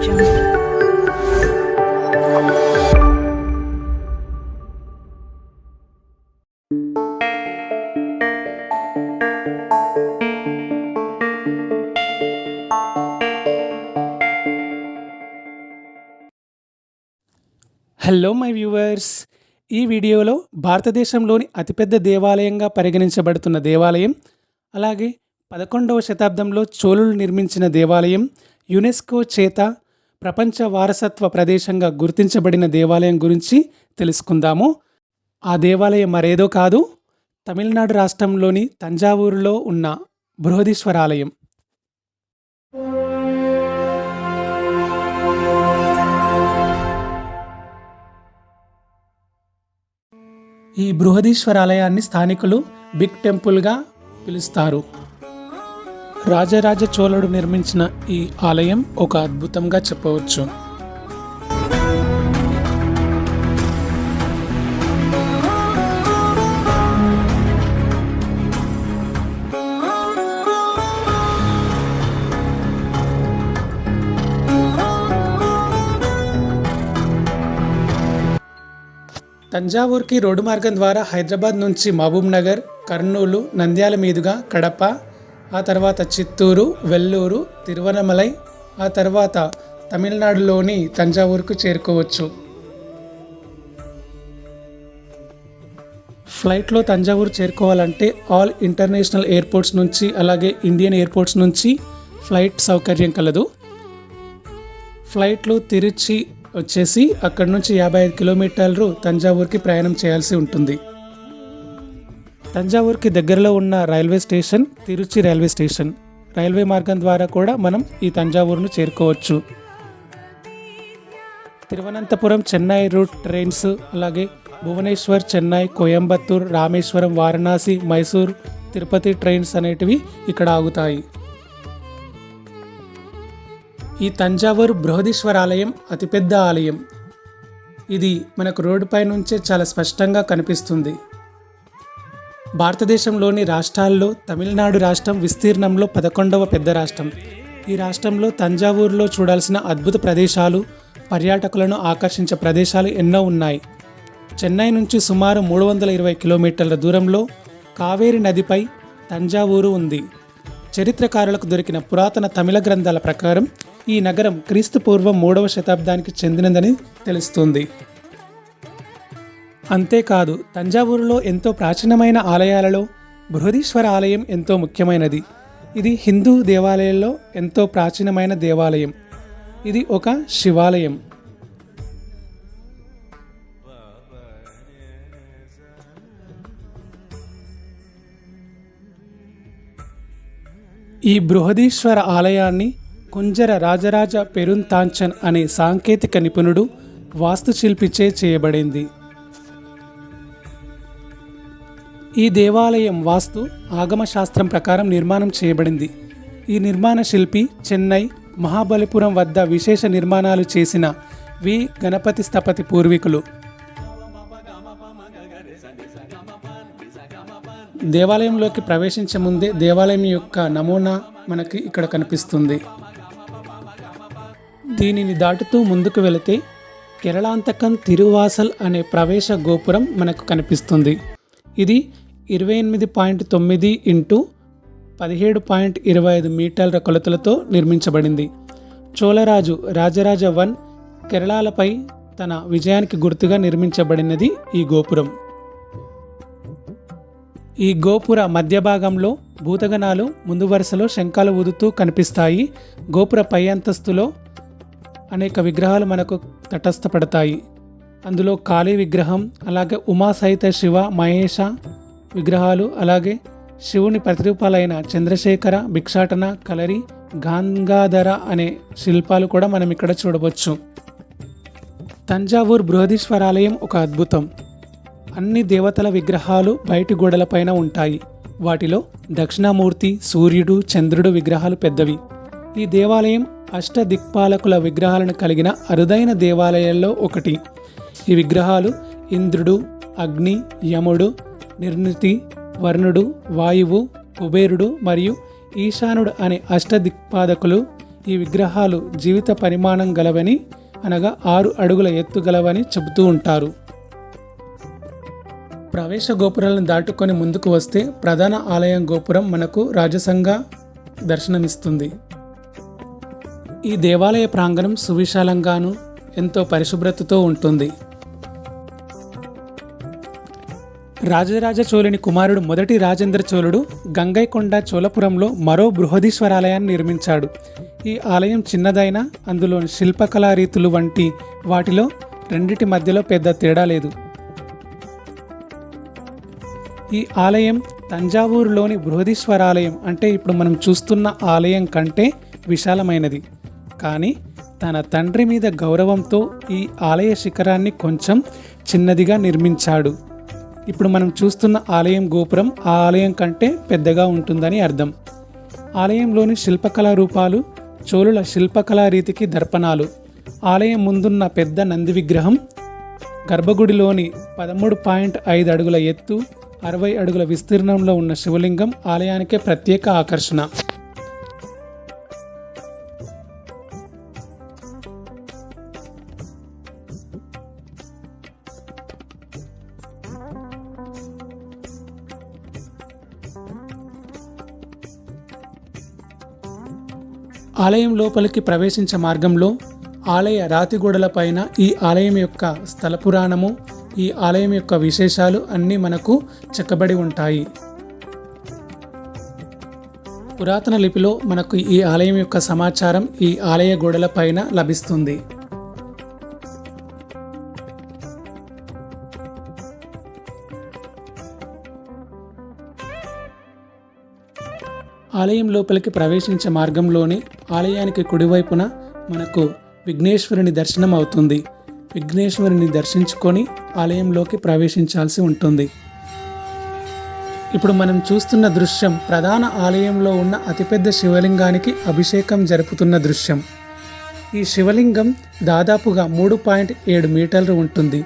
Jungle. Hello my viewers, ఈ వీడియోలో భారతదేశంలోని అతిపెద్ద దేవాలయంగా పరిగణించబడుతున్న దేవాలయం, అలాగే 11వ శతాబ్దంలో చోళులు నిర్మించిన దేవాలయం, యునెస్కో చేత ప్రపంచ వారసత్వ ప్రదేశంగా గుర్తించబడిన దేవాలయం గురించి తెలుసుకుందాము. ఆ దేవాలయం మరేదో కాదు, తమిళనాడు రాష్ట్రంలోని తంజావూరులో ఉన్న బృహదీశ్వర ఆలయం. ఈ బృహదీశ్వర ఆలయాన్ని స్థానికులు బిగ్ టెంపుల్గా పిలుస్తారు. రాజరాజ చోళుడు నిర్మించిన ఈ ఆలయం ఒక అద్భుతంగా చెప్పవచ్చు. తంజావూర్కి రోడ్డు మార్గం ద్వారా హైదరాబాద్ నుంచి మహబూబ్ నగర్, కర్నూలు, నంద్యాల మీదుగా కడప, ఆ తర్వాత చిత్తూరు, వెల్లూరు, తిరువనమలై, ఆ తర్వాత తమిళనాడులోని తంజావూరుకు చేరుకోవచ్చు. ఫ్లైట్లో తంజావూరు చేరుకోవాలంటే ఆల్ ఇంటర్నేషనల్ ఎయిర్పోర్ట్స్ నుంచి, అలాగే ఇండియన్ ఎయిర్పోర్ట్స్ నుంచి ఫ్లైట్ సౌకర్యం కలదు. ఫ్లైట్లు తిరుచి వచ్చేసి అక్కడి నుంచి 55 కిలోమీటర్లు తంజావూరుకి ప్రయాణం చేయాల్సి ఉంటుంది. తంజావూరుకి దగ్గరలో ఉన్న railway station Trichy railway station. Railway మార్గం ద్వారా కూడా మనం ఈ తంజావూరును చేరుకోవచ్చు. తిరువనంతపురం చెన్నై రూట్ ట్రైన్స్, అలాగే భువనేశ్వర్, చెన్నై, కోయంబత్తూర్, రామేశ్వరం, వారణాసి, మైసూర్, తిరుపతి ట్రైన్స్ అనేటివి ఇక్కడ ఆగుతాయి. ఈ తంజావూరు బృహదీశ్వర ఆలయం అతిపెద్ద ఆలయం. ఇది మనకు రోడ్డుపై నుంచే చాలా స్పష్టంగా కనిపిస్తుంది. భారతదేశంలోని రాష్ట్రాల్లో తమిళనాడు రాష్ట్రం విస్తీర్ణంలో 11వ పెద్ద రాష్ట్రం. ఈ రాష్ట్రంలో తంజావూరులో చూడాల్సిన అద్భుత ప్రదేశాలు, పర్యాటకులను ఆకర్షించే ప్రదేశాలు ఎన్నో ఉన్నాయి. చెన్నై నుంచి సుమారు 320 కిలోమీటర్ల దూరంలో కావేరి నదిపై తంజావూరు ఉంది. చరిత్రకారులకు దొరికిన పురాతన తమిళ గ్రంథాల ప్రకారం ఈ నగరం క్రీస్తుపూర్వం 3వ శతాబ్దానికి చెందినదని తెలుస్తుంది. అంతేకాదు, తంజావూరులో ఎంతో ప్రాచీనమైన ఆలయాలలో బృహదీశ్వర ఆలయం ఎంతో ముఖ్యమైనది. ఇది హిందూ దేవాలయాల్లో ఎంతో ప్రాచీనమైన దేవాలయం. ఇది ఒక శివాలయం. ఈ బృహదీశ్వర ఆలయాన్ని కుంజర రాజరాజ పెరుంతాంచన్ అనే సాంకేతిక నిపుణుడు వాస్తుశిల్పిచే చేయబడింది. ఈ దేవాలయం వాస్తు ఆగమశాస్త్రం ప్రకారం నిర్మాణం చేయబడింది. ఈ నిర్మాణ శిల్పి చెన్నై, మహాబలిపురం వద్ద విశేష నిర్మాణాలు చేసిన వి గణపతి స్థపతి పూర్వీకులు. దేవాలయంలోకి ప్రవేశించే ముందే దేవాలయం యొక్క నమూనా మనకి ఇక్కడ కనిపిస్తుంది. దీనిని దాటుతూ ముందుకు వెళితే కేరళాంతకం తిరువాసల్ అనే ప్రవేశ గోపురం మనకు కనిపిస్తుంది. ఇది 28.9 ఇంటూ 17.25 మీటర్ల కొలతలతో నిర్మించబడింది. చోళరాజు రాజరాజ 1 కేరళలపై తన విజయానికి గుర్తుగా నిర్మించబడినది ఈ గోపురం. ఈ గోపుర మధ్య భాగంలో భూతగణాలు ముందు వరుసలో శంఖాలు ఊదుతూ కనిపిస్తాయి. గోపుర పై అంతస్తులో అనేక విగ్రహాలు మనకు తటస్థపడతాయి. అందులో కాళీ విగ్రహం, అలాగే ఉమా సహిత శివ, మహేష విగ్రహాలు, అలాగే శివుని ప్రతిరూపాలైన చంద్రశేఖర, భిక్షాటన, కలరి, గాంగాధర అనే శిల్పాలు కూడా మనం ఇక్కడ చూడవచ్చు. తంజావూరు బృహదీశ్వర ఆలయం ఒక అద్భుతం. అన్ని దేవతల విగ్రహాలు బయటి గోడలపైన ఉంటాయి. వాటిలో దక్షిణామూర్తి, సూర్యుడు, చంద్రుడు విగ్రహాలు పెద్దవి. ఈ దేవాలయం అష్టదిక్పాలకుల విగ్రహాలను కలిగిన అరుదైన దేవాలయాల్లో ఒకటి. ఈ విగ్రహాలు ఇంద్రుడు, అగ్ని, యముడు, నిర్ణితి, వరుణుడు, వాయువు, కుబేరుడు మరియు ఈశానుడు అనే అష్టదిక్పాదకులు ఈ విగ్రహాలు జీవిత పరిమాణం గలవని, అనగా 6 అడుగుల ఎత్తు గలవని చెబుతూ ఉంటారు. ప్రవేశ గోపురాలను దాటుకొని ముందుకు వస్తే ప్రధాన ఆలయం గోపురం మనకు రాజసంగా దర్శనమిస్తుంది. ఈ దేవాలయ ప్రాంగణం సువిశాలంగాను ఎంతో పరిశుభ్రతతో ఉంటుంది. రాజరాజ చోళుని కుమారుడు మొదటి రాజేంద్ర చోళుడు గంగైకొండ చోళపురంలో మరో బృహదీశ్వరాలయాన్ని నిర్మించాడు. ఈ ఆలయం చిన్నదైనా అందులోని శిల్పకళా రీతులు వంటి వాటిలో రెండిటి మధ్యలో పెద్ద తేడా లేదు. ఈ ఆలయం తంజావూరులోని బృహదీశ్వరాలయం అంటే ఇప్పుడు మనం చూస్తున్న ఆలయం కంటే విశాలమైనది. కానీ తన తండ్రి మీద గౌరవంతో ఈ ఆలయ శిఖరాన్ని కొంచెం చిన్నదిగా నిర్మించాడు. ఇప్పుడు మనం చూస్తున్న ఆలయం గోపురం ఆ ఆలయం కంటే పెద్దగా ఉంటుందని అర్థం. ఆలయంలోని శిల్పకళా రూపాలు చోళుల శిల్పకళా రీతికి దర్పణాలు. ఆలయం ముందున్న పెద్ద నంది విగ్రహం, గర్భగుడిలోని 13.5 అడుగుల ఎత్తు, 60 అడుగుల విస్తీర్ణంలో ఉన్న శివలింగం ఆలయానికే ప్రత్యేక ఆకర్షణ. ఆలయం లోపలికి ప్రవేశించే మార్గంలో ఆలయ రాతి గోడలపైన ఈ ఆలయం యొక్క స్థల పురాణము, ఈ ఆలయం యొక్క విశేషాలు అన్నీ మనకు చెక్కబడి ఉంటాయి. పురాతన లిపిలో మనకు ఈ ఆలయం యొక్క సమాచారం ఈ ఆలయ గోడలపైన లభిస్తుంది. ఆలయం లోపలికి ప్రవేశించే మార్గంలోని ఆలయానికి కుడివైపున మనకు విఘ్నేశ్వరుని దర్శనం అవుతుంది. విఘ్నేశ్వరుని దర్శించుకొని ఆలయంలోకి ప్రవేశించాల్సి ఉంటుంది. ఇప్పుడు మనం చూస్తున్న దృశ్యం ప్రధాన ఆలయంలో ఉన్న అతిపెద్ద శివలింగానికి అభిషేకం జరుపుతున్న దృశ్యం. ఈ శివలింగం దాదాపుగా 3.7 మీటర్లు ఉంటుంది.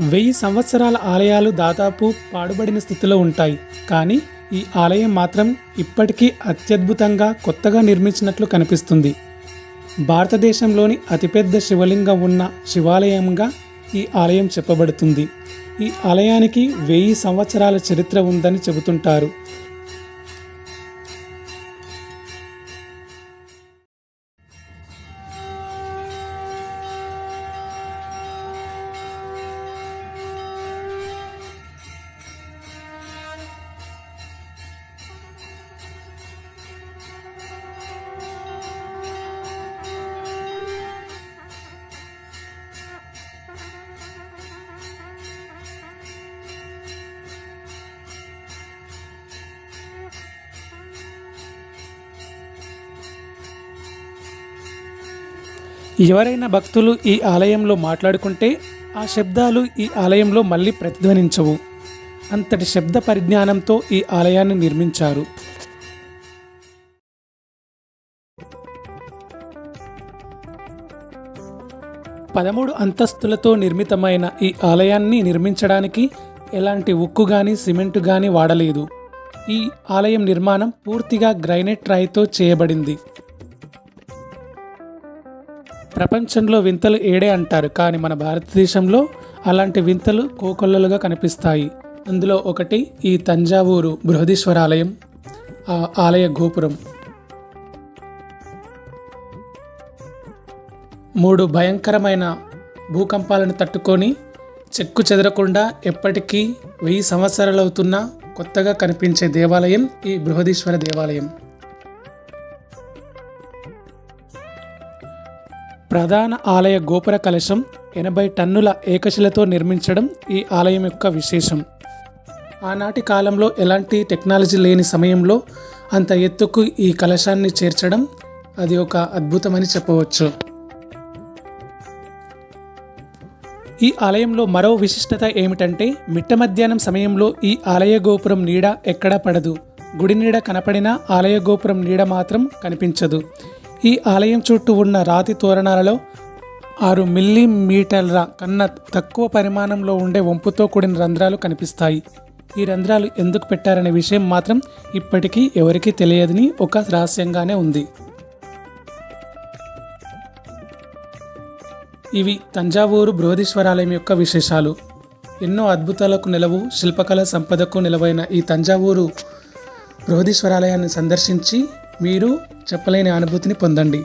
1000 సంవత్సరాల ఆలయాలు దాదాపు పాడుబడిన స్థితిలో ఉంటాయి. కానీ ఈ ఆలయం మాత్రం ఇప్పటికీ అత్యద్భుతంగా కొత్తగా నిర్మించినట్లు కనిపిస్తుంది. భారతదేశంలోని అతిపెద్ద శివలింగం ఉన్న శివాలయంగా ఈ ఆలయం చెప్పబడుతుంది. ఈ ఆలయానికి 1000 సంవత్సరాల చరిత్ర ఉందని చెబుతుంటారు. ఎవరైనా భక్తులు ఈ ఆలయంలో మాట్లాడుకుంటే ఆ శబ్దాలు ఈ ఆలయంలో మళ్ళీ ప్రతిధ్వనించవు. అంతటి శబ్ద పరిజ్ఞానంతో ఈ ఆలయాన్ని నిర్మించారు. పదమూడు అంతస్తులతో నిర్మితమైన ఈ ఆలయాన్ని నిర్మించడానికి ఎలాంటి ఉక్కు కానీ సిమెంటు కానీ వాడలేదు. ఈ ఆలయం నిర్మాణం పూర్తిగా గ్రైనైట్ రాయితో చేయబడింది. ప్రపంచంలో వింతలు ఏడే అంటారు, కానీ మన భారతదేశంలో అలాంటి వింతలు కోకొల్లలుగా కనిపిస్తాయి. అందులో ఒకటి ఈ తంజావూరు బృహదీశ్వరాలయం, ఆ ఆలయ గోపురం. 3 భయంకరమైన భూకంపాలను తట్టుకొని చెక్కు చెదరకుండా ఎప్పటికీ 1000 సంవత్సరాలవుతున్నా కొత్తగా కనిపించే దేవాలయం ఈ బృహదీశ్వర దేవాలయం. ప్రధాన ఆలయ గోపుర కలశం 80 టన్నుల ఏకశిలతో నిర్మించడం ఈ ఆలయం యొక్క విశేషం. ఆనాటి కాలంలో ఎలాంటి టెక్నాలజీ లేని సమయంలో అంత ఎత్తుకు ఈ కలశాన్ని చేర్చడం అది ఒక అద్భుతమని చెప్పవచ్చు. ఈ ఆలయంలో మరో విశిష్టత ఏమిటంటే మిట్ట మధ్యాహ్నం సమయంలో ఈ ఆలయ గోపురం నీడ ఎక్కడా పడదు. గుడి నీడ కనపడినా ఆలయ గోపురం నీడ మాత్రం కనిపించదు. ఈ ఆలయం చుట్టూ ఉన్న రాతి తోరణాలలో 6 మిల్లీమీటర్ల కన్నా తక్కువ పరిమాణంలో ఉండే వంపుతో కూడిన రంధ్రాలు కనిపిస్తాయి. ఈ రంధ్రాలు ఎందుకు పెట్టారనే విషయం మాత్రం ఇప్పటికీ ఎవరికీ తెలియదని ఒక రహస్యంగానే ఉంది. ఇవి తంజావూరు బృహదీశ్వరాలయం యొక్క విశేషాలు. ఎన్నో అద్భుతాలకు నిలవు, శిల్పకళ సంపదకు నిలవైన ఈ తంజావూరు బృహదీశ్వరాలయాన్ని సందర్శించి మీరు చెప్పలేని అనుభూతిని పొందండి.